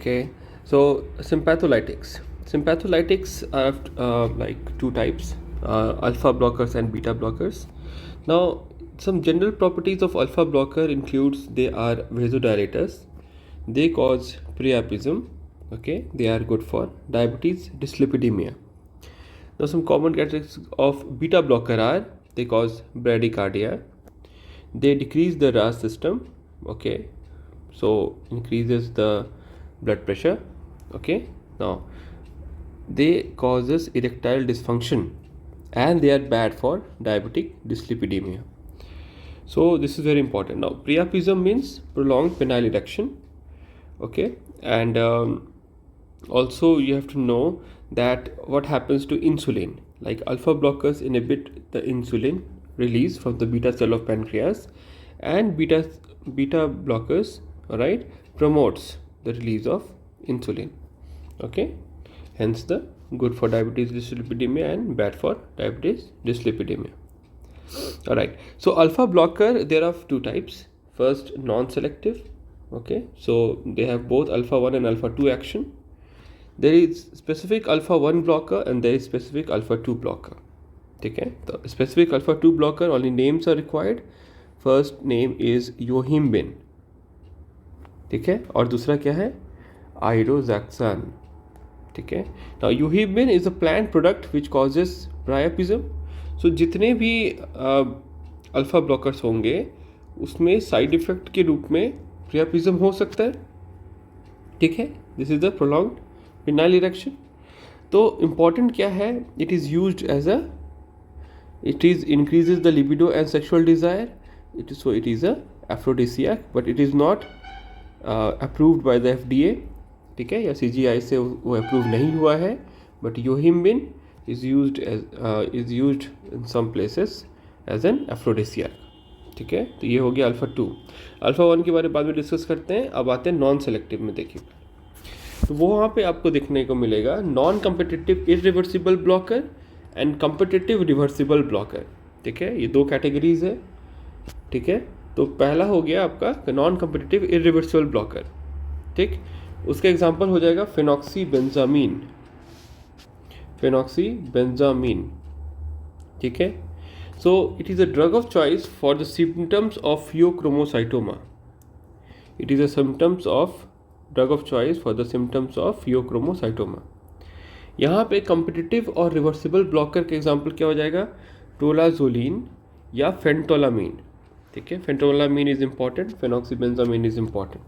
Okay, so sympatholytics. Sympatholytics are like two types, alpha blockers and beta blockers. Now, some general properties of alpha blocker includes they are vasodilators, they cause priapism, okay, they are good for diabetes, dyslipidemia. Now, some common characteristics of beta blocker are they cause bradycardia, they decrease the RAS system, okay, so increases the blood pressure, okay. Now they causes erectile dysfunction and they are bad for diabetic dyslipidemia. So this is very important. Now priapism means prolonged penile erection, okay, and also you have to know that what happens to insulin, like alpha blockers inhibit the insulin release from the beta cell of pancreas, and beta blockers, all right, promotes the release of insulin, okay, hence the good for diabetes dyslipidemia and bad for diabetes dyslipidemia. All right, so alpha blocker there are two types. First, non-selective, okay, so they have both alpha 1 and alpha 2 action. There is specific alpha 1 blocker and there is specific alpha 2 blocker, okay. The specific alpha 2 blocker only names are required. First name is yohimbine, ठीक है, और दूसरा क्या है, आइरोजैक्सन, ठीक है. Now yohimbine is a plant product which causes priapism. So जितने भी अल्फा ब्लॉकर्स होंगे उसमें साइड इफेक्ट के रूप में प्रायापिज्म हो सकता है, ठीक है. This is the prolonged penile erection. तो इम्पॉर्टेंट क्या है, it is used as a, it is increases the libido and sexual desire. It is a aphrodisiac, but it is not approved by the FDA, ठीक है, या CGI से वो approve नहीं हुआ है. But yohimbine is used in some places as an aphrodisiac, ठीक है. तो ये हो गया अल्फा 2. अल्फा 1 के बारे में बाद में डिस्कस करते हैं. अब आते हैं नॉन सेलेक्टिव में. देखिए तो वो वहाँ पे आपको देखने को मिलेगा non competitive irreversible blocker and competitive reversible blocker, ठीक है. ये दो कैटेगरीज है, ठीक है. तो पहला हो गया आपका नॉन कम्पिटिटिव इरिवर्सिबल ब्लॉकर, ठीक. उसका एग्जांपल हो जाएगा फेनॉक्सीबेंजामीन, ठीक है. So it is a drug of choice for the symptoms of pheochromocytoma. It is a symptoms of drug of choice for the symptoms of pheochromocytoma. यहाँ पे competitive और reversible blocker का एग्जांपल क्या हो जाएगा, टोलाजोलिन या फेंटोलामीन, ठीक है. Phentolamine is important, phenoxybenzamine is important,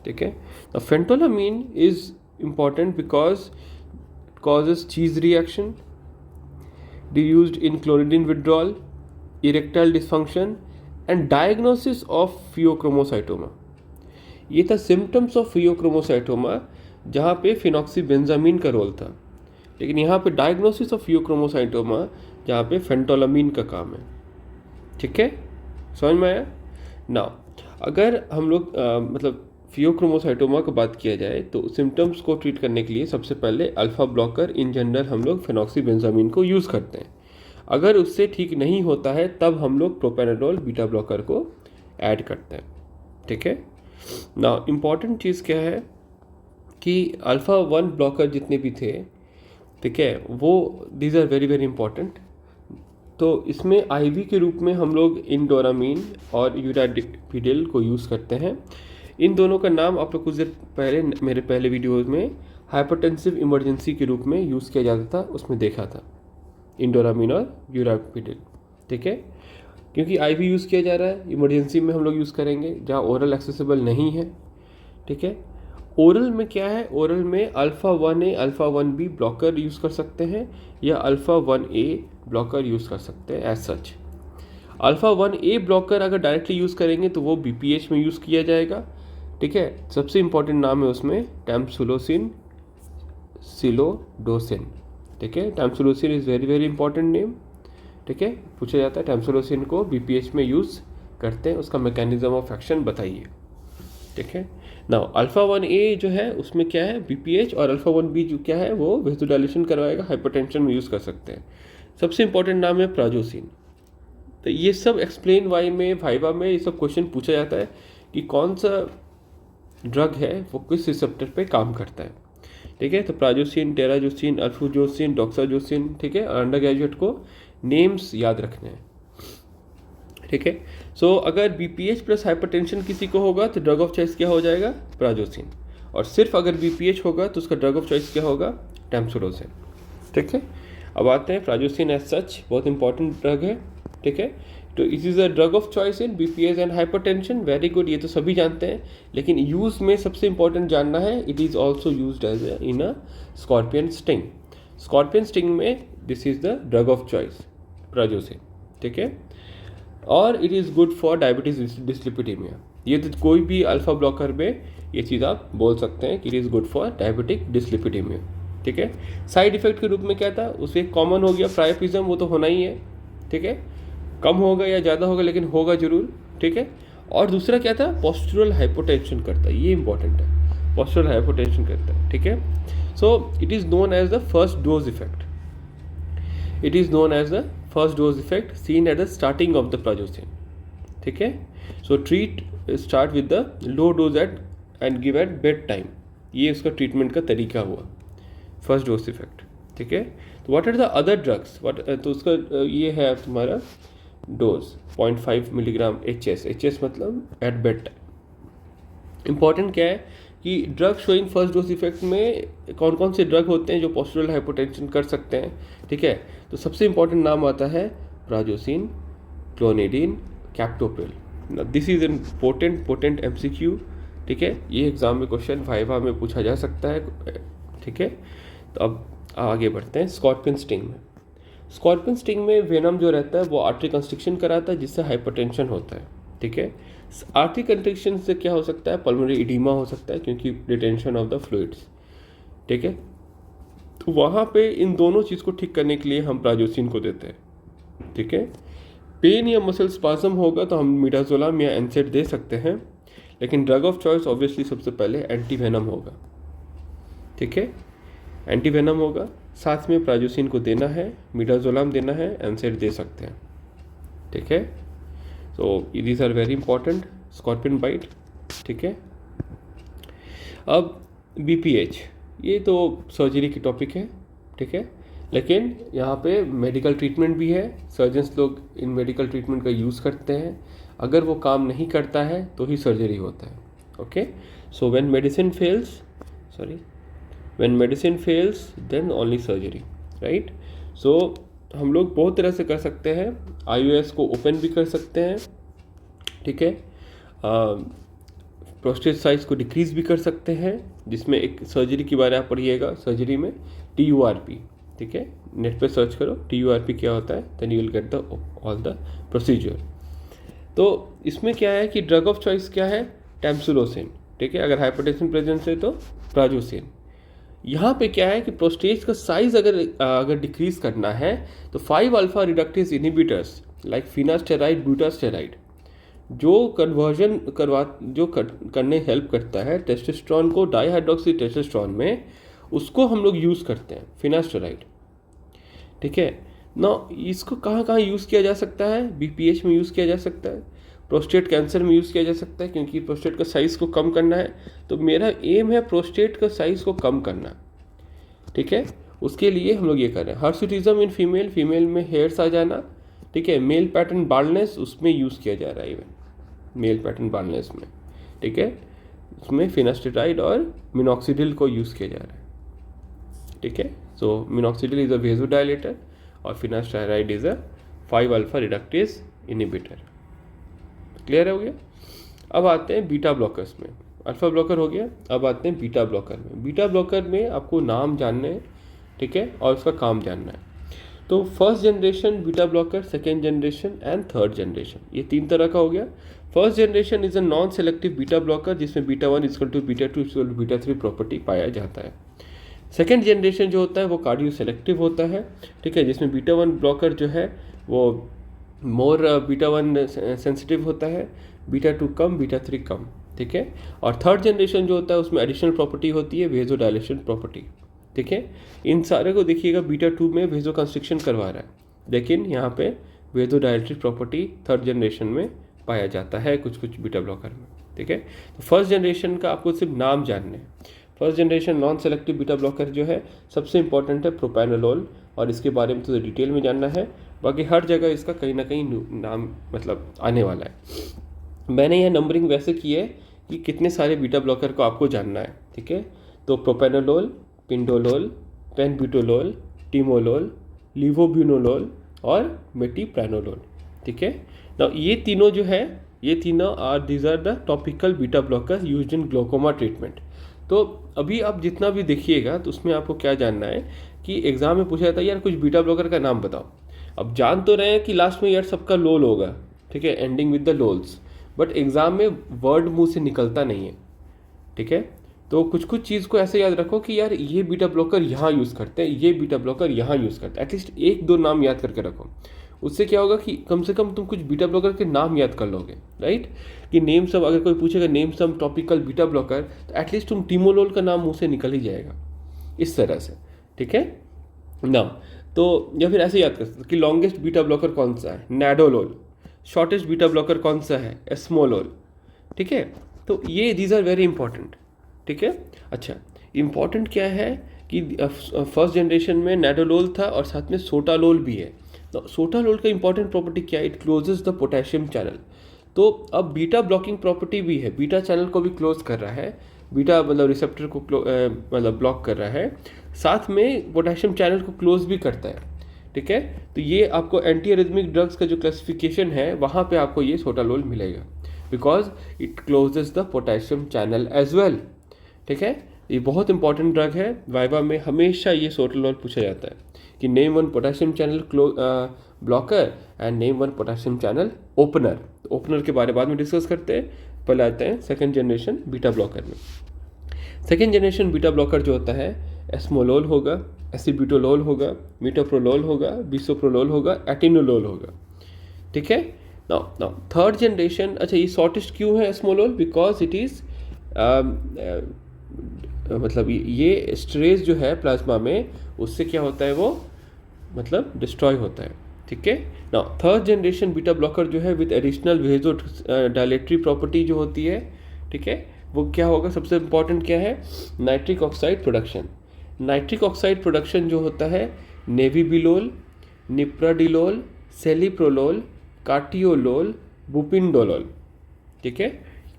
ठीक है. The phentolamine is important because it causes cheese reaction, used in clonidine withdrawal, erectile dysfunction and diagnosis of pheochromocytoma. ये था सिम्टम्स ऑफ फियोक्रोमोसाइटोमा जहाँ पे फिनॉक्सीबेंजामीन का रोल था. लेकिन यहाँ पे डायग्नोसिस ऑफ फियोक्रोमोसाइटोमा जहाँ पे फेंटोलामीन का काम है, ठीक है. समझ में आया ना. अगर हम लोग मतलब फियोक्रोमोसाइटोमा की बात किया जाए तो सिम्टम्स को ट्रीट करने के लिए सबसे पहले अल्फा ब्लॉकर इन जनरल हम लोग फिनॉक्सीबेंजामीन को यूज़ करते हैं. अगर उससे ठीक नहीं होता है तब हम लोग प्रोपेनाडोल बीटा ब्लॉकर को ऐड करते हैं, ठीक है. ना इम्पॉर्टेंट चीज़ क्या है कि अल्फ़ा 1 ब्लॉकर जितने भी थे, ठीक है, वो these are very very important. तो इसमें आईवी के रूप में हम लोग इंडोरामीन और यूरापिडिल को यूज़ करते हैं. इन दोनों का नाम आप लोग कुछ देर पहले मेरे पहले वीडियोज़ में हाइपरटेंसिव इमरजेंसी के रूप में यूज़ किया जाता था, उसमें देखा था इंडोरामीन और यूरापिडिल, ठीक है. क्योंकि आईवी यूज़ किया जा रहा है, इमरजेंसी में हम लोग यूज़ करेंगे जहाँ ओरल एक्सेसिबल नहीं है, ठीक है. ओरल में क्या है, ओरल में alpha 1A alpha 1B blocker use कर सकते हैं या अल्फ़ा 1A ब्लॉकर यूज़ कर सकते हैं. As such alpha 1A blocker अगर डायरेक्टली यूज़ करेंगे तो वो BPH में यूज़ किया जाएगा, ठीक है. सबसे इम्पॉर्टेंट नाम है उसमें टैम्सुलोसिन सिलोडोसिन, ठीक है. Tamsulosin is very very important name, ठीक है. पूछा जाता है टैम्सुलोसिन को BPH में यूज़ करते हैं, उसका मैकेनिज्म ऑफ एक्शन बताइए, ठीक है. नाउ अल्फ़ा 1A जो है उसमें क्या है BPH, और अल्फ़ा 1B जो क्या है वो वेसोडाइलेशन करवाएगा, हाइपरटेंशन में यूज़ कर सकते हैं. सबसे इंपॉर्टेंट नाम है प्राजोसिन. तो ये सब एक्सप्लेन वाई में, वाइवा में ये सब क्वेश्चन पूछा जाता है कि कौन सा ड्रग है वो किस रिसेप्टर पे काम करता है। ठीक है, तो प्राजोसिन, टेराजोसिन, अल्फाजोसिन, डॉक्साजोसिन। ठीक है, अंडर ग्रेजुएट को नेम्स याद रखने हैं। ठीक है, सो अगर बीपीएच प्लस हाइपरटेंशन किसी को होगा तो ड्रग ऑफ चॉइस क्या हो जाएगा, प्राजोसिन। और सिर्फ अगर बीपीएच होगा तो उसका ड्रग ऑफ चॉइस क्या होगा, टैमसुलोसिन। ठीक है, अब आते हैं प्राजोसिन एज सच बहुत इंपॉर्टेंट ड्रग है। ठीक है, तो it is a drug of choice in BPH and hypertension. Very good, ये तो सभी जानते हैं, लेकिन यूज़ में सबसे इंपॉर्टेंट जानना है, it is also used as in a scorpion sting. Scorpion sting में this is the drug of choice, prazosin. ठीक है, और it is good for diabetes dyslipidemia. ये तो कोई भी अल्फा ब्लॉकर में ये चीज़ आप बोल सकते हैं कि it is good for diabetic dyslipidemia. ठीक है, साइड इफेक्ट के रूप में क्या था, उससे कॉमन हो गया प्रायोपिज्म, वो तो होना ही है। ठीक है, कम होगा या ज़्यादा होगा लेकिन होगा जरूर। ठीक है, और दूसरा क्या था, पोस्चुरल हाइपोटेंशन करता है, ये इंपॉर्टेंट है, पोस्चुरल हाइपोटेंशन करता है। ठीक है, so it is known as the first dose effect. It is known as the first dose effect seen at the starting of the prazosin. ठीक है, so start with the low dose and give at bed time. ये उसका treatment का तरीका हुआ, first dose effect. ठीक है, तो what are the other drugs, तो उसका ये है तुम्हारा डोज 0.5 मिलीग्राम एच मतलब एट बेड टाइम। इंपॉर्टेंट क्या है कि drug showing first dose effect में कौन कौन से ड्रग होते हैं जो पोस्चुरल हाइपोटेंशन कर सकते हैं। ठीक है, तो सबसे इंपॉर्टेंट नाम आता है prazosin, clonidine, captopril. This is an potent MCQ. ठीक है, ये एग्जाम में क्वेश्चन वाइवा में पूछा जा सकता है। ठीक है, तो अब आगे बढ़ते हैं स्कॉर्पियन स्टिंग में। स्कॉर्पियन स्टिंग में वेनम जो रहता है वो आर्टरी कंस्ट्रिक्शन कराता है जिससे हाइपरटेंशन होता है। ठीक है, आर्टरी कंस्ट्रिक्शन से क्या हो सकता है, पल्मोनरी इडीमा हो सकता है क्योंकि रिटेंशन ऑफ द फ्लूइड्स। ठीक है, तो वहाँ पे इन दोनों चीज़ को ठीक करने के लिए हम प्राजोसिन को देते हैं। ठीक है, पेन या मसल स्पाज्म होगा तो हम मिडाजोलाम या एनसेड दे सकते हैं, लेकिन ड्रग ऑफ चॉइस ऑब्वियसली सबसे पहले एंटीवेनम होगा। ठीक है, एंटीवेनम होगा, साथ में प्राजोसिन को देना है, मिडाजोलाम देना है, एनसेड दे सकते हैं। ठीक है, so these are very important, scorpion bite. ठीक है, अब बीपीएच, ये तो सर्जरी की टॉपिक है। ठीक है, लेकिन यहाँ पे मेडिकल ट्रीटमेंट भी है, सर्जन्स लोग इन मेडिकल ट्रीटमेंट का यूज़ करते हैं। अगर वो काम नहीं करता है तो ही सर्जरी होता है। Okay, so when medicine fails then only surgery, right. So हम लोग बहुत तरह से कर सकते हैं, आईओएस को ओपन भी कर सकते हैं। ठीक है, प्रोस्टेट साइज को डिक्रीज भी कर सकते हैं, जिसमें एक सर्जरी के बारे में आप पढ़िएगा, सर्जरी में TURP। ठीक है, नेट पे सर्च करो TURP क्या होता है, then you will get the all the procedure. तो इसमें क्या है कि ड्रग ऑफ चॉइस क्या है, टैमसुलोसिन। ठीक है, अगर हाइपरटेंशन प्रेजेंस है तो प्राजोसिन। यहाँ पे क्या है कि प्रोस्टेट का साइज अगर डिक्रीज करना है तो 5 alpha reductase inhibitors like finasteride, dutasteride जो करने हेल्प करता है टेस्टोस्टेरोन को डाईहाइड्रोक्सी टेस्टोस्टेरोन में, उसको हम लोग यूज़ करते हैं, फिनास्टेराइड। ठीक है ना, इसको कहाँ कहाँ यूज़ किया जा सकता है, बीपीएच में यूज़ किया जा सकता है, प्रोस्टेट कैंसर में यूज़ किया जा सकता है, क्योंकि प्रोस्टेट का साइज़ को कम करना है। तो मेरा एम है प्रोस्टेट का साइज़ को कम करना। ठीक है, उसके लिए हम लोग ये कर रहे हैं। हर्सुटिज्म इन फीमेल में हेयर्स आ जाना। ठीक है, मेल पैटर्न बाल्डनेस, उसमें यूज़ किया जा रहा है, इवन मेल पैटर्न बाल्डनेस में। ठीक है, उसमें फिनास्टेराइड और मिनॉक्सिडिल को यूज़ किया जा रहा है। ठीक है, सो मिनॉक्सिडिल इज़ अ वेसोडाइलेटर और finasteride is a 5 alpha reductase inhibitor. Clear हो गया। अब आते हैं बीटा ब्लॉकर्स में। अल्फा ब्लॉकर हो गया, अब आते हैं बीटा ब्लॉकर में। बीटा ब्लॉकर में आपको नाम जानने हैं, ठीक है, और उसका काम जानना है। तो first generation beta blocker, second generation and third generation, ये 3 तरह का हो गया। First generation is a non selective beta blocker जिसमें β1 equal to β2 equal to β3 property पाया जाता है। सेकेंड जनरेशन जो होता है वो कार्डियो सेलेक्टिव होता है। ठीक है, जिसमें β1 ब्लॉकर जो है वो मोर β1 सेंसिटिव होता है, β2 कम, β3 कम। ठीक है, और थर्ड जनरेशन जो होता है उसमें एडिशनल प्रॉपर्टी होती है, वेजोडाइलेशन प्रॉपर्टी। ठीक है, इन सारे को देखिएगा, β2 में वेजो कंस्ट्रिक्शन करवा रहा है, लेकिन यहाँ पे वेजोडाइलेटरी प्रॉपर्टी थर्ड जनरेशन में पाया जाता है कुछ बीटा ब्लॉकर में। ठीक है। तो फर्स्ट जनरेशन का आपको सिर्फ नाम जानने हैं। First generation non selective beta blocker जो है सबसे इंपॉर्टेंट है प्रोप्रानोलोल, और इसके बारे में तो डिटेल में जानना है। बाकी हर जगह इसका कहीं ना कहीं नाम मतलब आने वाला है। मैंने यह नंबरिंग वैसे की है कि कितने सारे बीटा ब्लॉकर को आपको जानना है, ठीक है। तो प्रोप्रानोलोल, पिंडोलोल, पेनब्यूटोलोल, टिमोलोल, लीवोब्यूनोलोल और मेटिप्रानोलोल, ठीक है ना। ये तीनों जो है, ये तीनों these are the topical beta blocker used in glaucoma treatment. तो अभी आप जितना भी देखिएगा तो उसमें आपको क्या जानना है कि एग्जाम में पूछा जाता है यार कुछ बीटा ब्लॉकर का नाम बताओ। अब जान तो रहे हैं कि लास्ट में यार सबका लोल होगा, ठीक है, ending with the लोल्स, but exam में वर्ड मुंह से निकलता नहीं है, ठीक है। तो कुछ कुछ चीज़ को ऐसे याद रखो कि यार ये बीटा ब्लॉकर यहाँ यूज़ करते हैं, ये बीटा ब्लॉकर यहाँ यूज़ करते हैं, एटलीस्ट एक दो नाम याद करके रखो। उससे क्या होगा कि कम से कम तुम कुछ बीटा ब्लॉकर के नाम याद कर लोगे, राइट। कि नेम सम, अगर कोई पूछेगा name some topical beta blocker, तो एटलीस्ट तुम टिमोलोल का नाम मुंह से निकल ही जाएगा इस तरह से, ठीक है ना। तो या फिर ऐसे याद कर सकते कि लॉन्गेस्ट बीटा ब्लॉकर कौन सा है, नैडोलोल। शॉर्टेस्ट बीटा ब्लॉकर कौन सा है, एस्मोलोल, ठीक है। तो ये दीज आर वेरी इंपॉर्टेंट, ठीक है। अच्छा, इम्पॉर्टेंट क्या है कि फर्स्ट जनरेशन में नैडोलोल था और साथ में सोटालोल भी है। तो सोटालोल का इंपॉर्टेंट प्रॉपर्टी क्या है, it closes the potassium channel. तो अब बीटा ब्लॉकिंग प्रॉपर्टी भी है, बीटा चैनल को भी क्लोज कर रहा है, बीटा मतलब रिसेप्टर को मतलब ब्लॉक कर रहा है, साथ में पोटेशियम चैनल को क्लोज भी करता है, ठीक है। तो ये आपको एंटी एरिथमिक ड्रग्स का जो क्लासिफिकेशन है वहाँ पे आपको ये सोटालोल मिलेगा, because it closes the potassium channel as well, ठीक है। ये बहुत इंपॉर्टेंट ड्रग है, वाइवा में हमेशा ये सोटालोल पूछा जाता है कि name one potassium channel blocker and name one potassium channel opener. Opener के बारे बाद में डिस्कस करते हैं, पहले आते हैं सेकेंड जनरेशन बीटा ब्लॉकर में। सेकेंड जनरेशन बीटा ब्लॉकर जो होता है, एस्मोलोल होगा, एसिब्यूटोलोल होगा, मीटोप्रोलोल होगा, बिसोप्रोलोल होगा, एटिनोलोल होगा, ठीक है। नाउ थर्ड जनरेशन, अच्छा ये शॉर्टेस्ट क्यों है एस्मोलोल, बिकॉज इट इज़ मतलब ये स्ट्रेस जो है प्लाज्मा में उससे क्या होता है, वो मतलब डिस्ट्रॉय होता है, ठीक है ना। थर्ड जनरेशन बीटा ब्लॉकर जो है विद एडिशनल वेजो डायलेटरी प्रॉपर्टी जो होती है, ठीक है, वो क्या होगा, सबसे इंपॉर्टेंट क्या है, nitric oxide production. Nitric oxide production जो होता है नेविबिलोल, निप्राडिलोल, सेलिप्रोलोल, कार्टियोलोल, बुपिंडोलोल, ठीक है।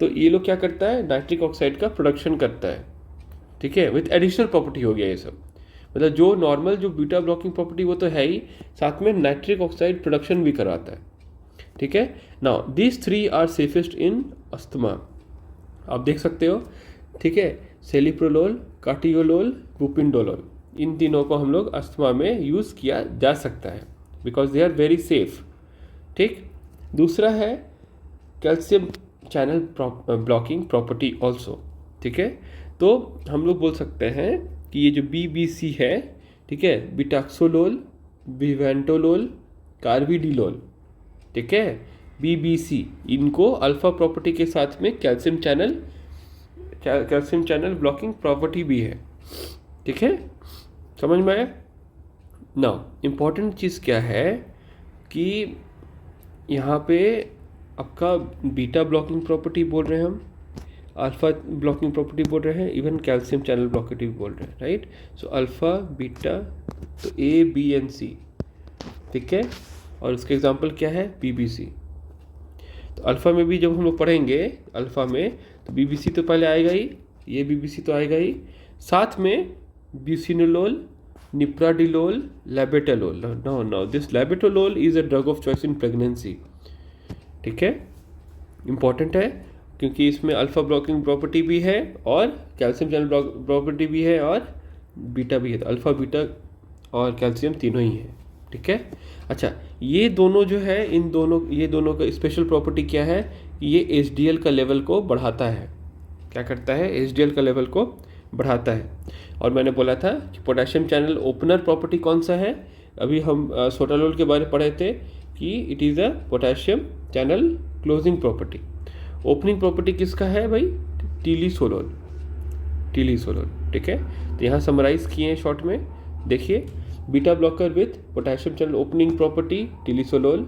तो ये लोग क्या करता है, नाइट्रिक ऑक्साइड का प्रोडक्शन करता है, ठीक है, विथ एडिशनल प्रॉपर्टी हो गया ये सब। मतलब जो नॉर्मल जो बीटा ब्लॉकिंग प्रॉपर्टी वो तो है ही, साथ में नाइट्रिक ऑक्साइड प्रोडक्शन भी करवाता है, ठीक है। Now this three are safest in asthma, आप देख सकते हो, ठीक है। सेलिप्रोलोल, कार्टियोलोल, बुपिंडोलोल, इन तीनों को हम लोग अस्थमा में यूज़ किया जा सकता है because they are very safe, ठीक। दूसरा है calcium channel blocking property also, ठीक है। तो हम लोग बोल सकते हैं कि ये जो BBC है, ठीक है, बिटाक्सोलोल, विवेंटोलोल, कार्बिडिलोल, ठीक है, BBC, इनको अल्फा प्रॉपर्टी के साथ में कैल्शियम चैनल ब्लॉकिंग प्रॉपर्टी भी है, ठीक है, समझ में आया। नाउ इम्पॉर्टेंट चीज़ क्या है कि यहाँ पे आपका बीटा ब्लॉकिंग प्रॉपर्टी बोल रहे हैं हम, अल्फा ब्लॉकिंग प्रॉपर्टी बोल रहे हैं, इवन कैल्शियम चैनल ब्लॉकेटी भी बोल रहे हैं, राइट। सो अल्फा बीटा, तो A, B and C, ठीक है, और उसके एग्जांपल क्या है, BBC। तो अल्फ़ा में भी जब हम लोग पढ़ेंगे अल्फ़ा में, तो BBC तो पहले आएगा ही, ये BBC तो आएगा ही, साथ में bucindolol, nipradilol, labetalol. Know this labetalol is a drug of choice in pregnancy, ठीक है, इम्पॉर्टेंट है क्योंकि इसमें अल्फ़ा ब्लॉकिंग प्रॉपर्टी भी है और कैल्शियम चैनल प्रॉपर्टी भी है और बीटा भी है, तो अल्फ़ा बीटा और कैल्शियम तीनों ही है, ठीक है। अच्छा, ये दोनों जो है, ये दोनों का स्पेशल प्रॉपर्टी क्या है, ये HDL का लेवल को बढ़ाता है। क्या करता है, HDL का लेवल को बढ़ाता है। और मैंने बोला था कि पोटेशियम चैनल ओपनर प्रॉपर्टी कौन सा है, अभी हम सोटालोल के बारे में पढ़े थे कि it is a potassium channel closing property. Opening property किसका है भाई, टिलिसोलोल, ठीक है। तो यहाँ समराइज किए हैं शॉर्ट में, देखिए, beta blocker with potassium channel opening property tilisolol,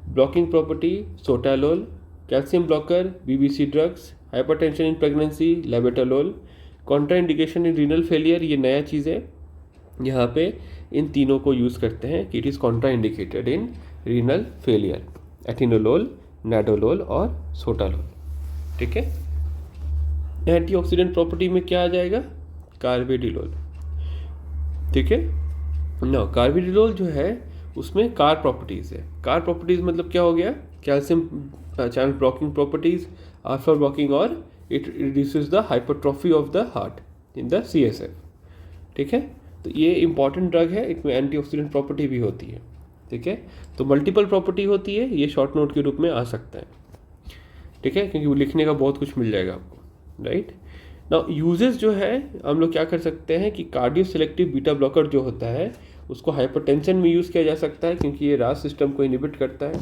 blocking property sotalol, calcium blocker, BBC drugs, hypertension in pregnancy, labetalol, contraindication in renal failure, ये नया चीज़ है यहाँ पे इन तीनों को यूज़ करते हैं कि it is contraindicated in renal failure, atenolol, nadolol और सोटालोल। ठीक है। एंटीऑक्सीडेंट प्रॉपर्टी में क्या आ जाएगा, कार्बेडिलोल। ठीक है ना, कार्बेडिलोल जो है उसमें कार प्रॉपर्टीज़ है। कार प्रॉपर्टीज़ मतलब क्या हो गया, calcium channel blocking properties, alpha blocking, और it reduces the hypertrophy of the heart in the CSF। ठीक है, तो ये इंपॉर्टेंट ड्रग है, इसमें एंटीऑक्सीडेंट प्रॉपर्टी भी होती है। ठीक है, तो मल्टीपल प्रॉपर्टी होती है, ये शॉर्ट नोट के रूप में आ सकता है। ठीक है, क्योंकि वो लिखने का बहुत कुछ मिल जाएगा आपको। राइट नाउ यूजेस जो है हम लोग क्या कर सकते हैं कि कार्डियो सिलेक्टिव बीटा ब्लॉकर जो होता है उसको हाइपरटेंशन में यूज़ किया जा सकता है क्योंकि ये रास सिस्टम को इनहिबिट करता है।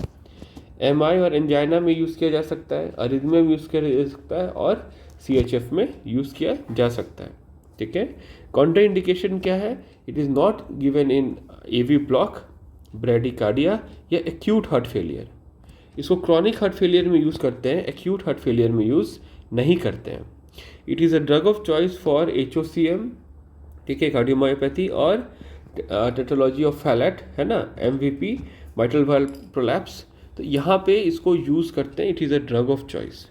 MI और एंजाइना में यूज़ किया जा सकता है, अरिथमिया में यूज़ किया जा सकता है, और CHF में यूज़ किया जा सकता है। ठीक है, कॉन्ट्राइंडिकेशन क्या है, it is not given in AV block, bradycardia या एक्यूट हार्ट फेलियर। इसको क्रॉनिक हार्ट फेलियर में यूज़ करते हैं, एक्यूट हार्ट फेलियर में यूज़ नहीं करते हैं। It is a drug of choice for HOCM, ठीक है, कार्डियोमायोपैथी और टेट्रोलॉजी ऑफ फैलेट, है ना, MVP, माइट्रल वाल्व प्रोलैप्स। तो यहाँ पे इसको यूज़ करते हैं, it is a drug of choice.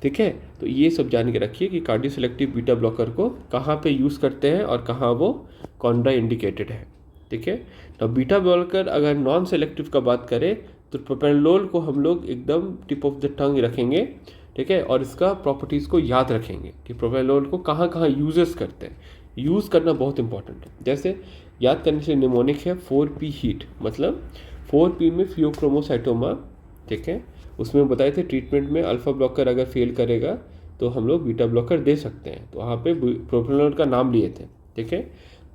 ठीक है, तो ये सब जान के रखिए कि कार्डियो सिलेक्टिव बीटा ब्लॉकर को कहाँ पे यूज़ करते हैं और कहाँ वो कॉन्ट्रा इंडिकेटेड है। ठीक है, तो बीटा ब्लॉकर अगर नॉन सेलेक्टिव का बात करें तो प्रोपेनलोल को हम लोग एकदम टिप ऑफ द टंग रखेंगे। ठीक है, और इसका प्रॉपर्टीज़ को याद रखेंगे कि प्रोपेनलोल को कहाँ कहाँ यूजेस करते हैं। यूज़ करना बहुत इंपॉर्टेंट है। जैसे याद करने से निमोनिक है 4P हीट, मतलब 4P में फियोक्रोमोसाइटोमा। ठीक है, उसमें बताए थे ट्रीटमेंट में अल्फा ब्लॉकर अगर फेल करेगा तो हम लोग बीटा ब्लॉकर दे सकते हैं, तो वहाँ पे प्रोपेनलोल का नाम लिए थे। ठीक है,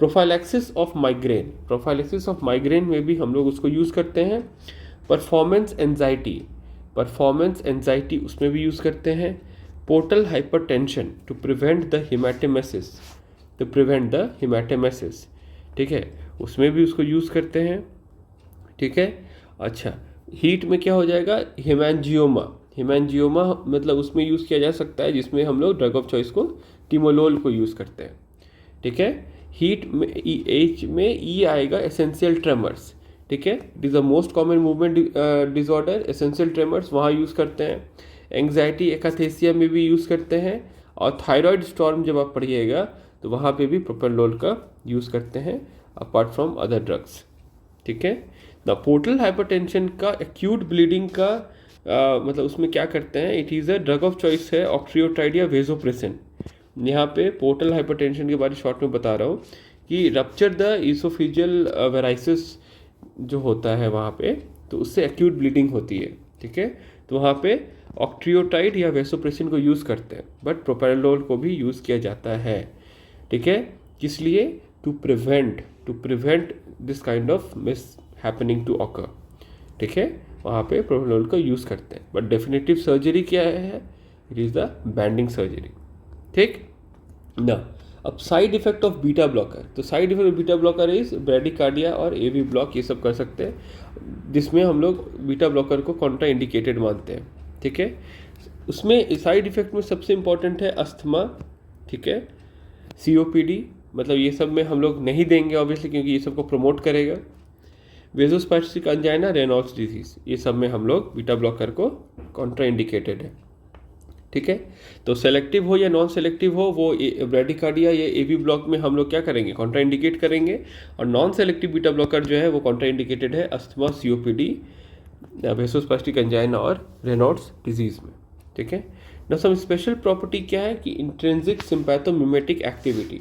prophylaxis of migraine, prophylaxis of migraine में भी हम लोग उसको यूज़ करते हैं। परफॉर्मेंस एंजाइटी उसमें भी यूज़ करते हैं। Portal hypertension to prevent the haematemesis, ठीक है, उसमें भी उसको यूज़ करते हैं। ठीक है, अच्छा, हीट में क्या हो जाएगा, हिमैंजियोमा मतलब उसमें यूज़ किया जा सकता है जिसमें हम लोग ड्रग ऑफ चॉइस को टिमोलोल को यूज़ करते हैं। ठीक है, हीट में H में E आएगा, एसेंशियल ट्रेमर्स। ठीक है, it is the most common movement disorder, essential tremors वहाँ यूज़ करते हैं। एंग्जाइटी एकाथेसिया में भी यूज़ करते हैं, और थायराइड स्टॉर्म जब आप पढ़िएगा तो वहाँ पे भी प्रोपेनलोल का यूज़ करते हैं अपार्ट फ्रॉम अदर ड्रग्स। ठीक है, द पोर्टल हाइपरटेंशन का एक्यूट ब्लीडिंग का मतलब उसमें क्या करते हैं, it is a drug of choice है ऑक्ट्रियोटाइड या वेजोप्रेसिन। यहाँ पे पोर्टल हाइपरटेंशन के बारे में शॉर्ट में बता रहा हूँ कि रप्चर द ईसोफिजियल वेराइसिस जो होता है वहाँ पे, तो उससे एक्यूट ब्लीडिंग होती है। ठीक है, तो वहाँ पे ऑक्ट्रियोटाइड या वेसोप्रेसिन को यूज़ करते हैं, बट प्रोपेनलोल को भी यूज़ किया जाता है। ठीक है, किस लिए, to prevent this kind of miss happening to occur. ठीक है, वहाँ पे प्रोपेनलोल को यूज़ करते हैं, बट डेफिनेटिव सर्जरी क्या है, it is the banding surgery. ठीक ना, अब side effect of beta blocker, तो side effect of beta blocker is bradycardia और AV ब्लॉक, ये सब कर सकते हैं जिसमें हम लोग बीटा ब्लॉकर को कॉन्ट्रा इंडिकेटेड मानते हैं। ठीक है, उसमें साइड इफेक्ट में सबसे इंपॉर्टेंट है अस्थमा। ठीक है, COPD, मतलब ये सब में हम लोग नहीं देंगे ऑब्वियसली क्योंकि ये सबको प्रमोट करेगा। वेजोस्पैस्टिक अंजाइना, रेनॉल्ड्स डिजीज, ये सब में हम लोग बीटा ब्लॉकर को कॉन्ट्रा इंडिकेटेड है। ठीक है, तो सेलेक्टिव हो या नॉन सेलेक्टिव हो, वो ब्रैडिकार्डिया या AV ब्लॉक में हम लोग क्या करेंगे, कॉन्ट्रा इंडिकेट करेंगे, और नॉन सेलेक्टिव बीटा ब्लॉकर जो है वो कॉन्ट्रा इंडिकेटेड है अस्थमा, COPD, वेसोस्पैस्टिक अंजाइना और रेनॉल्ड्स डिजीज़ में। ठीक है ना, सब स्पेशल प्रॉपर्टी क्या है कि इंट्रिंसिक सिम्पैथोमिमेटिक एक्टिविटी।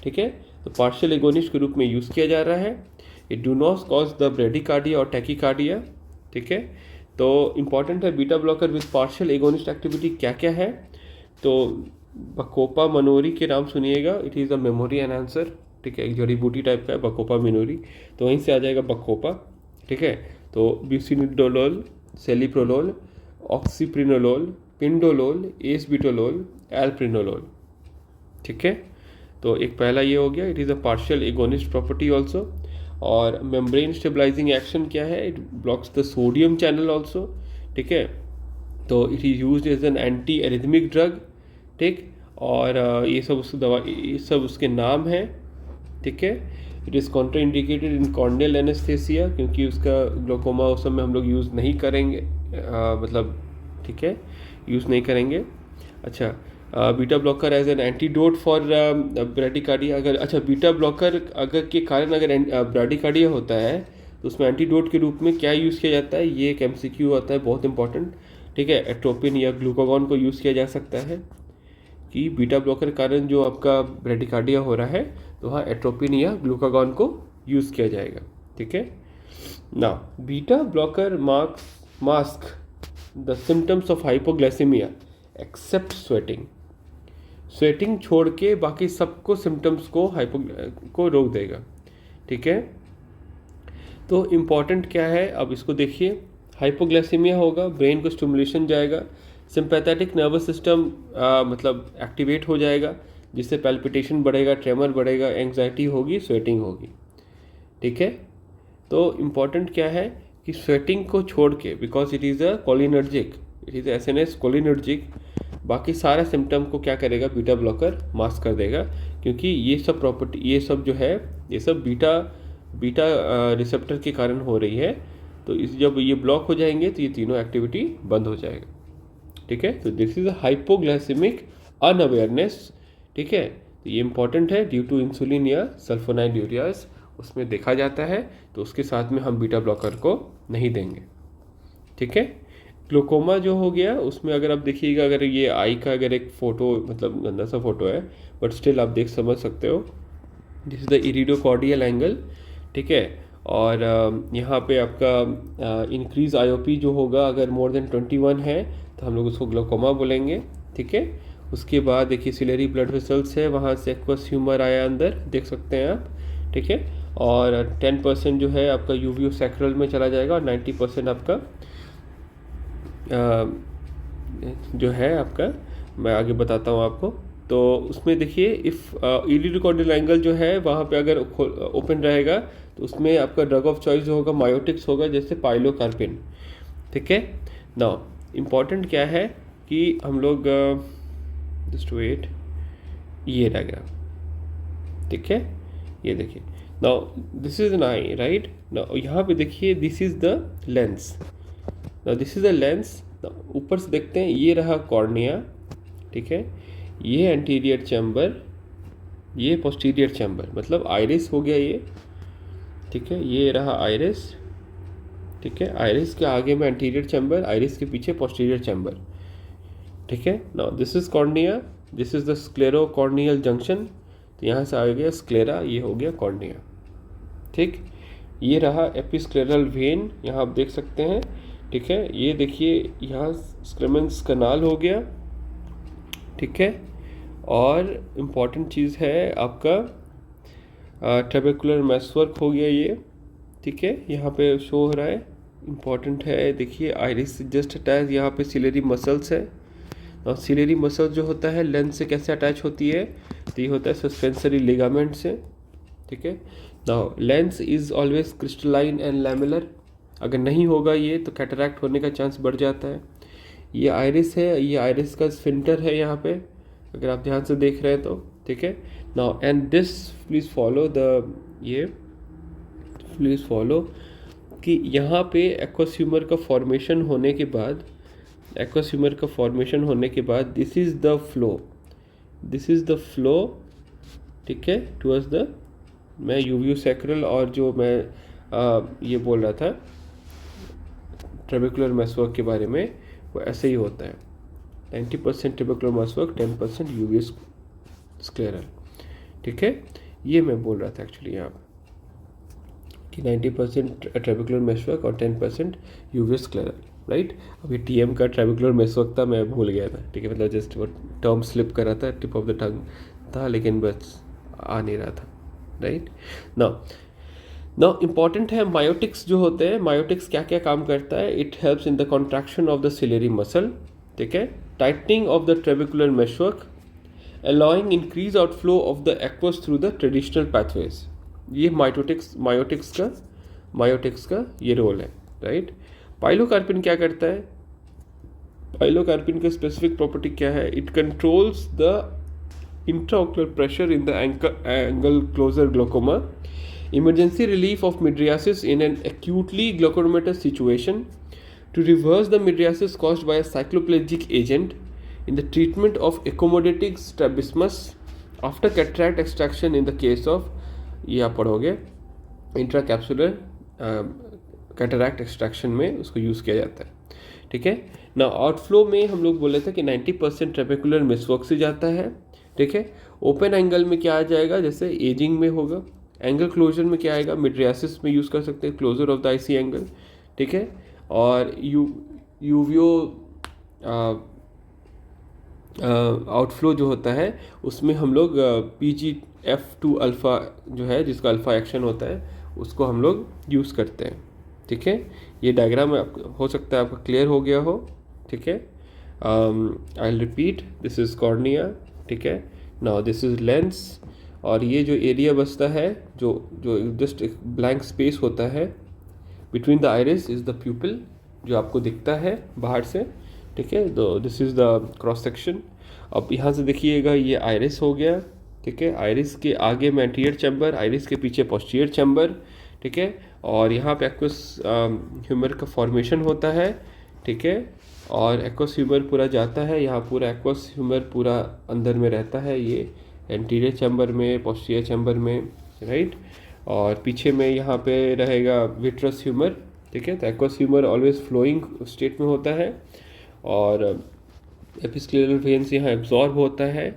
ठीक है, तो पार्शियल एगोनिस्ट के रूप में यूज़ किया जा रहा है। It do not cause the bradycardia और टैकीकार्डिया। ठीक है, तो इम्पॉर्टेंट है beta blocker with partial agonist activity क्या क्या है, तो बकोपा मनोरी के नाम सुनिएगा, it is a memory enhancer. ठीक है, एक जड़ी बूटी टाइप का है बकोपा मनोरी, तो वहीं से आ जाएगा बकोपा। ठीक है, तो ब्यूसिनिडोलोल, सेलिप्रोलोल, ऑक्सीप्रिनोलोल, पिंडोलोल, एसबिटोलोल, एल्प्रिनोलोल। ठीक है, तो एक पहला ये हो गया, it is a partial agonist property also. और मेम्ब्रेन स्टेबलाइजिंग एक्शन क्या है, it blocks the sodium channel also, ठीक है। तो it is use as an anti arrhythmic drug, ठीक। और ये सब उसकी दवा, ये सब उसके नाम हैं, ठीक है। It is Contra indicated in corneal anaesthesia, क्योंकि उसका ग्लोकोमा उस समय हम लोग यूज़ नहीं करेंगे, मतलब ठीक है, यूज़ नहीं करेंगे। अच्छा, beta blocker as an antidote for bradycardia, अगर अच्छा बीटा ब्लॉकर अगर के कारण अगर ब्रैडिकार्डिया होता है तो उसमें एंटीडोट के रूप में क्या यूज़ किया जाता है, ये एक MCQ आता है बहुत इंपॉर्टेंट, ठीक है। एट्रोपिन या ग्लूकागॉन को यूज़ किया जा सकता है कि बीटा ब्लॉकर के कारण जो आपका ब्रैडिकार्डिया हो रहा है तो वहाँ एट्रोपिन या ग्लूकागॉन को यूज़ किया जाएगा, ठीक है ना। Beta blocker mask the symptoms of hypoglycaemia except sweating छोड़ के बाकी सबको सिम्टम्स को रोक देगा, ठीक है। तो इम्पॉर्टेंट क्या है, अब इसको देखिए, हाइपोग्लाइसेमिया होगा, ब्रेन को स्टिमुलेशन जाएगा, सिंपैथेटिक नर्वस सिस्टम मतलब एक्टिवेट हो जाएगा, जिससे पैल्पिटेशन बढ़ेगा, ट्रेमर बढ़ेगा, एंग्जाइटी होगी, स्वेटिंग होगी, ठीक है। तो इम्पॉर्टेंट क्या है कि स्वेटिंग को छोड़ के, because it is a cholinergic, it is SNS cholinergic, बाकी सारा सिम्टम को क्या करेगा, बीटा ब्लॉकर मास्क कर देगा, क्योंकि ये सब प्रॉपर्टी, ये सब जो है, ये सब बीटा रिसेप्टर के कारण हो रही है। तो इस जब ये ब्लॉक हो जाएंगे तो ये तीनों एक्टिविटी बंद हो जाएगा, ठीक है। तो this is a hypoglycaemic unawareness, ठीक है। तो ये इंपॉर्टेंट है, ड्यू टू इंसुलिन या सल्फोनाइल्यूरियाज उसमें देखा जाता है, तो उसके साथ में हम बीटा ब्लॉकर को नहीं देंगे, ठीक है। ग्लूकोमा जो हो गया उसमें अगर आप देखिएगा, अगर ये आई का अगर एक फ़ोटो, मतलब गंदा सा फोटो है बट स्टिल आप समझ सकते हो, दिस इज़ द इरिडोकॉर्डियल एंगल, ठीक है। और यहाँ पे आपका इंक्रीज IOP जो होगा, अगर मोर देन 21 है तो हम लोग उसको ग्लूकोमा बोलेंगे, ठीक है। उसके बाद देखिए सिलेरी ब्लड वेसल्स है, वहाँ से एक्वस ह्यूमर आया अंदर, देख सकते हैं आप, ठीक है। और 10% जो है आपका यूवियो सैक्रल में चला जाएगा, और 90% आपका जो है आपका, मैं आगे बताता हूँ आपको। तो उसमें देखिए, इफ़ इरिडोकॉर्डियल एंगल जो है वहाँ पे अगर ओपन रहेगा तो उसमें आपका ड्रग ऑफ चॉइस जो होगा मायोटिक्स होगा, जैसे पाइलोकार्पिन, ठीक है। नाउ इम्पॉर्टेंट क्या है कि हम लोग जस्ट वेट, ये डायग्राम, ठीक है, ये देखिए। Now this is an I, right. Now यहाँ पे देखिए, this is the lens, now this is the lens. ऊपर से देखते हैं, ये रहा कॉर्निया, ठीक है, ये एंटीरियर चैम्बर, ये पोस्टीरियर चैम्बर, मतलब आइरिस हो गया ये, ठीक है। ये रहा आइरिस, ठीक है, आइरिस के आगे में एंटीरियर चैम्बर, आइरिस के पीछे पोस्टीरियर चैम्बर, ठीक है। Now this is cornea, this is the sclerocorneal junction, तो यहाँ से आ गया स्क्लेरा, ये हो गया कॉर्निया, ठीक। ये रहा एपिस्क्लेरल वेन, यहाँ आप देख सकते हैं, ठीक है। ये देखिए यहाँ स्क्लेमेंस कनाल हो गया, ठीक है। और इम्पॉर्टेंट चीज़ है आपका ट्रेबेकुलर मैसवर्क हो गया ये, ठीक है, यहाँ पे शो हो रहा है, इम्पॉर्टेंट है। देखिए आइरिस से जस्ट अटैच, यहाँ पे सिलेरी मसल्स है, और सिलेरी मसल जो होता है लेंस से कैसे अटैच होती है, तो ये होता है सस्पेंसरी लिगामेंट से, ठीक है। Now lens is always crystalline and lamellar, अगर नहीं होगा ये तो कैटरैक्ट होने का चांस बढ़ जाता है। ये आइरिस है, ये आइरिस का स्फिंक्टर है यहाँ पे, अगर आप ध्यान से देख रहे हैं तो, ठीक है। Now and this please follow the, ये प्लीज़ फॉलो कि यहाँ पे एक्वस ह्यूमर का फॉर्मेशन होने के बाद, एक्वस ह्यूमर का फॉर्मेशन होने के बाद this is the flow, this is the flow, ठीक है, टुवर्ड्स द, मैं यूवियो सैक्रल और जो मैं ये बोल रहा था ट्रेबेकुलर मैसवर्क के बारे में, वो ऐसे ही होता है, 90% ट्रेबेकुलर मैसवर्क, 10% यूवियो स्क्लेरल, ठीक है। ये मैं बोल रहा था एक्चुअली यहाँ कि 90% ट्रेबेकुलर मैसवर्क और 10% यूवियो स्क्लेरल, राइट। अभी TM का ट्रेबेकुलर मैसवर्क था, मैं भूल गया था, ठीक है, मतलब जस्ट वो टर्म स्लिप कर रहा था, टिप ऑफ द टंग था, लेकिन बस आ नहीं रहा था, राइट। नाउ इम्पॉर्टेंट है मायोटिक्स जो होते हैं, मायोटिक्स क्या क्या काम करता है, it helps in the contraction of the ciliary muscle, ठीक है, tightening of the trabecular meshwork, allowing increased outflow of the aqueous through the traditional pathways, ये मायोटिक्स का ये रोल है, राइट। पाइलोकार्पिन क्या करता है? पाइलोकार्पिन का स्पेसिफिक प्रॉपर्टी क्या है? It controls the intraocular pressure in the angle closer glaucoma, emergency relief of mydriasis in an acutely glaucomatous situation, to reverse the mydriasis caused by a cycloplegic agent, in the treatment of accommodating strabismus after cataract extraction in the case of, ये आप पढ़ोगे, intracapsular cataract extraction में उसको use किया जाता है, ठीक है ना। आउटफ्लो में हम लोग बोले थे कि 90% ट्रेपेकुलर मिसवर्क से जाता है, ठीक है। ओपन एंगल में क्या आ जाएगा? जैसे एजिंग में होगा। एंगल क्लोजर में क्या आएगा? मिड्रियासिस में यूज़ कर सकते हैं, closure of the IC angle, ठीक है। और यूवियो आउटफ्लो जो होता है उसमें हम लोग PGF2 अल्फ़ा जो है, जिसका अल्फ़ा एक्शन होता है, उसको हम लोग यूज़ करते हैं, ठीक है। ये डायग्राम हो सकता है आपका क्लियर हो गया हो, ठीक है। I will repeat, this is cornea, ठीक है। नाउ दिस इज़ लेंस, और ये जो एरिया बचता है, जो जो जस्ट एक ब्लैंक स्पेस होता है between the iris is the प्यूपिल, जो आपको दिखता है बाहर से, ठीक है। तो this is the cross section. अब यहाँ से देखिएगा, ये आइरिस हो गया, ठीक है। आइरिस के आगे में एंटीरियर चैम्बर, आइरिस के पीछे पोस्टीरियर चैम्बर, ठीक है। और यहाँ पे एक्वस ह्यूमर का फॉर्मेशन होता है, ठीक है। और एक्वस ह्यूमर पूरा जाता है, यहाँ पूरा एक्वस ह्यूमर पूरा अंदर में रहता है, ये एंटीरियर चैम्बर में, पोस्टीरियर चैम्बर में, राइट। और पीछे में यहाँ पे रहेगा विट्रस ह्यूमर, ठीक है। तो aqueous humour always flowing state में होता है, और एपिस्क्लेरल वेन्स यहाँ एब्जॉर्ब होता है,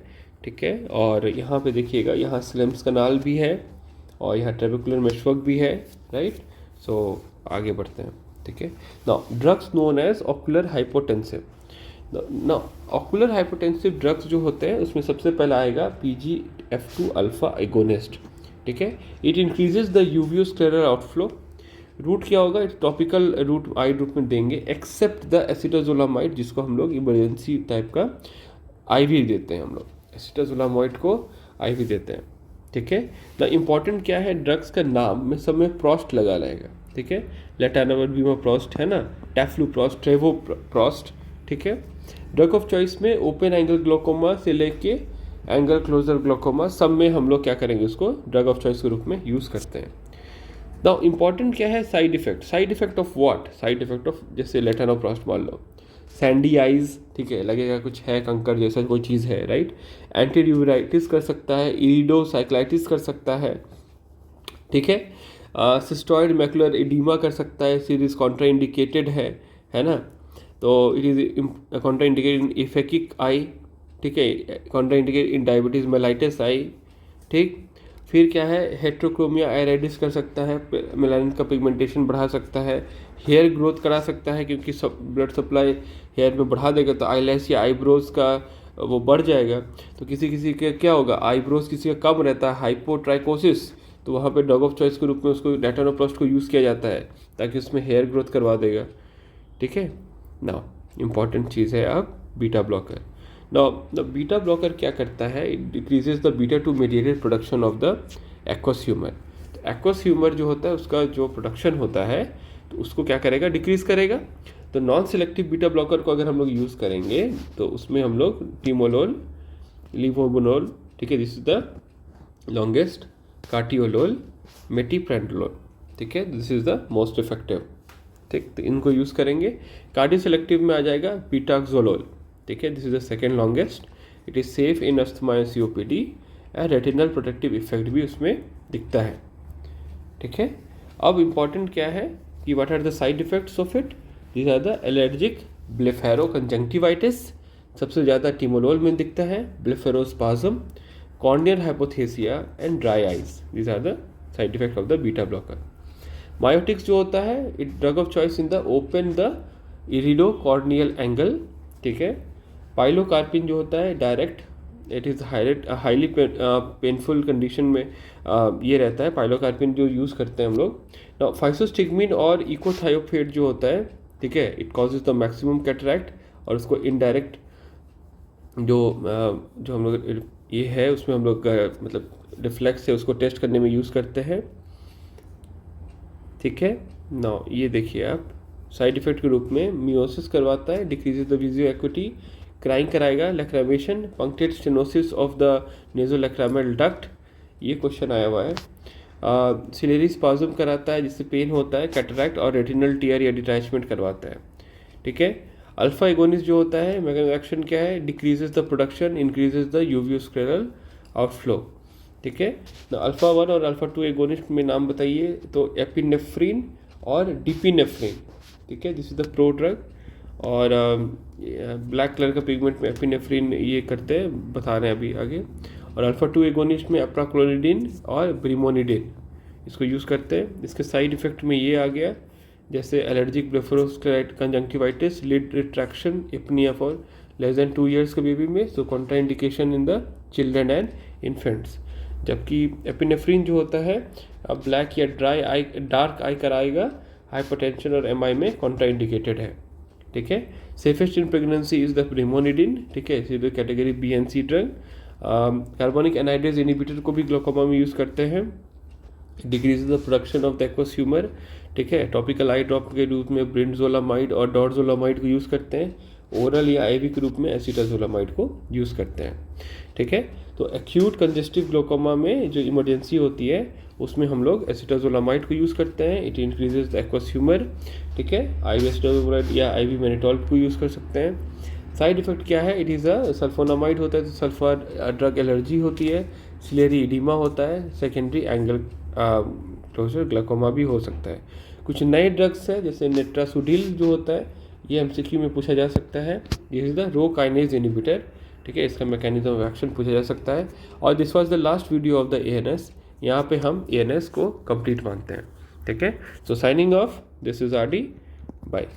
ठीक है। और यहाँ पे देखिएगा, यहाँ स्लेम्स कनाल भी है, और यहाँ ट्रेबेकुलर मेशवर्क भी है, राइट। सो आगे बढ़ते हैं, ठीक है। Now drugs known as ocular hypotensive. Now ocular hypotensive drugs जो होते हैं उसमें सबसे पहला आएगा PGF2 अल्फा एगोनिस्ट, ठीक है। It increases the uveoscleral outflow. Route क्या होगा? It topical route eye route में देंगे, एक्सेप्ट द एसिटाजोलामाइड, जिसको हम लोग इमरजेंसी टाइप का IV देते हैं, हम लोग एसिटाजोलामाइड को IV देते हैं, ठीक है। द इम्पॉर्टेंट क्या है, ड्रग्स का नाम में सब में प्रोस्ट लगा रहेगा, ठीक है। लेटानावर बीमाप्रोस्ट है ना, टैफ्लूप्रोस्ट, ट्रेवोप्रोस्ट, ठीक है। ड्रग ऑफ चॉइस में ओपन एंगल ग्लोकोमा से लेके एंगल क्लोजर ग्लोकोमा, सब में हम लोग क्या करेंगे, उसको ड्रग ऑफ चॉइस के रूप में यूज़ करते हैं। नाउ इम्पॉर्टेंट क्या है, side effect. Side effect of what? Side effect of, जैसे लेटानोप्रोस्ट मान लो, सैंडी आइज, ठीक है, लगेगा कुछ है, कंकर जैसा कोई चीज़ है, राइट। एंटीड्यूराइटिस कर सकता है, इरिडोसाइक्लाइटिस कर सकता है, ठीक है। सिस्टॉइड मैकुलर एडिमा कर सकता है, सीरीज कॉन्ट्राइंडिकेटेड है ना। तो इट इज़ कॉन्ट्राइंडिकेटेड इन इफेकिक आई, ठीक है, कॉन्ट्राइंडिकेटेड इन डायबिटीज़ मेलाइटिस आई, ठीक। फिर क्या है, हेट्रोक्रोमिया आयराइडिस कर सकता है, मेलानिन का पिगमेंटेशन बढ़ा सकता है, हेयर ग्रोथ करा सकता है, क्योंकि ब्लड सप्लाई हेयर में बढ़ा देगा तो आईलैश या आईब्रोज का वो बढ़ जाएगा। तो किसी किसी के क्या होगा, आईब्रोज किसी का कम रहता है, हाइपोट्राइकोसिस, तो वहाँ पे ड्रग ऑफ चॉइस के रूप में उसको लेटानोप्रोस्ट को यूज़ किया जाता है, ताकि उसमें हेयर ग्रोथ करवा देगा, ठीक है। नाउ इम्पॉर्टेंट चीज़ है अब beta blocker. Now the beta blocker क्या करता है, it decreases the beta 2 mediated production of the aqueous humour. तो एक्वस ह्यूमर जो होता है उसका जो प्रोडक्शन होता है, तो उसको क्या करेगा, डिक्रीज करेगा। तो नॉन सेलेक्टिव बीटा ब्लॉकर को अगर हम लोग यूज़ करेंगे तो उसमें हम लोग टिमोलोल, लिवोबुनोल, ठीक है, this is the longest, carteolol, मेटिप्रेंडोलोल, ठीक है, this is the most effective, ठीक। तो इनको यूज़ करेंगे। कार्डियो सेलेक्टिव में आ जाएगा बीटाक्सोलोल, ठीक है, this is the second longest. It is safe in asthma and COPD, and retinal protective effect भी उसमें दिखता है, ठीक है। अब इम्पॉर्टेंट क्या है कि what are the side effects of it. These are the allergic blepharoconjunctivitis, सबसे ज़्यादा टिमोलोल में दिखता है, blepharospasm, corneal hypoesthesia and dry eyes, these are the side effect of the beta blocker. Miotics जो होता है, it drug of choice in the open the iridocorneal angle, ठीक है। पाइलोकार्पिन जो होता है direct, it is highly painful condition में ये रहता है, पाइलोकार्पिन जो यूज़ करते हैं हम लोग। नाउ फाइसोस्टिग्मिन और इकोथायोफेट जो होता है, ठीक है, it causes the maximum cataract, और उसको इनडायरेक्ट जो हम लोग ये है उसमें हम लोग मतलब रिफ्लेक्स है उसको टेस्ट करने में यूज़ करते हैं। ठीक है, नाउ ये देखिए आप, साइड इफेक्ट के रूप में मियोसिस करवाता है, decreases the visual acuity, crying कराएगा, lacrimation, punctal stenosis of the nasolacrimal duct, ये क्वेश्चन आया हुआ है। सिलेरी स्पाज्म कराता है जिससे पेन होता है, कैटरैक्ट और रेटिनल टीयर या डिटैचमेंट करवाता है। ठीक है, अल्फा एगोनिस्ट जो होता है मैकेनिज्म एक्शन क्या है, decreases the production, increases the uveoscleral outflow. ठीक है, तो अल्फा 1 और अल्फा 2 एगोनिस्ट में नाम बताइए, तो एपिनेफ्रिन और डिपिनेफ्रिन। ठीक है, this is the pro drug, और ब्लैक कलर का पिगमेंट में एपिनेफ्रिन ये करते हैं, बता रहे हैं अभी आगे। और अल्फा 2 एगोनिस्ट में अप्राक्लोनिडिन और ब्रिमोनिडिन इसको यूज़ करते हैं। इसके साइड इफेक्ट में ये आ गया, जैसे allergic blepharoscleritis conjunctivitis, lid retraction, apnea for less than 2 years के बेबी में, so contraindication in the children and infants. जबकि एपिनेफ्रिन जो होता है ब्लैक या ड्राई आई, डार्क आई कराएगा, हाइपरटेंशन और एमआई में कॉन्ट्राइंडिकेटेड है। ठीक है, safest in pregnancy is the brimonidine. ठीक है, इसी category B and C drug. Carbonic anhydrase inhibitor को भी ग्लोकोमा में यूज़ करते हैं, decrease the production of the aqueous humour. ठीक है, टॉपिकल आई ड्रॉप के रूप में ब्रिंडजोलामाइड और डॉर्जोलामाइड को यूज़ करते हैं, ओरल या आईवी के रूप में एसिटाजोलामाइड को यूज़ करते हैं। ठीक है, तो एक्यूट कंजेस्टिव ग्लोकोमा में जो इमरजेंसी होती है उसमें हम लोग एसिटाजोलामाइड को यूज़ करते हैं, it increases the aqueous humour. ठीक है, आईवी एसिटाजोलामाइड या आईवी मैनिटोल को यूज़ कर सकते हैं। साइड इफेक्ट क्या है, इट इज़ अ सल्फोनामाइड होता है तो सल्फर ड्रग एलर्जी होती है, सिलेरी इडीमा होता है, सेकेंडरी एंगल क्लोजर ग्लाइकोमा भी हो सकता है। कुछ नए ड्रग्स हैं जैसे नेट्रासुडिल जो होता है, ये एमसीक्यू में पूछा जा सकता है, this is the rho kinase inhibitor. ठीक है, इसका मैकेनिज्म ऑफ एक्शन पूछा जा सकता है। और this was the last video of the ANS, यहाँ पे हम एएनएस को कंप्लीट मानते हैं। ठीक है, so signing off, this is R D, bye.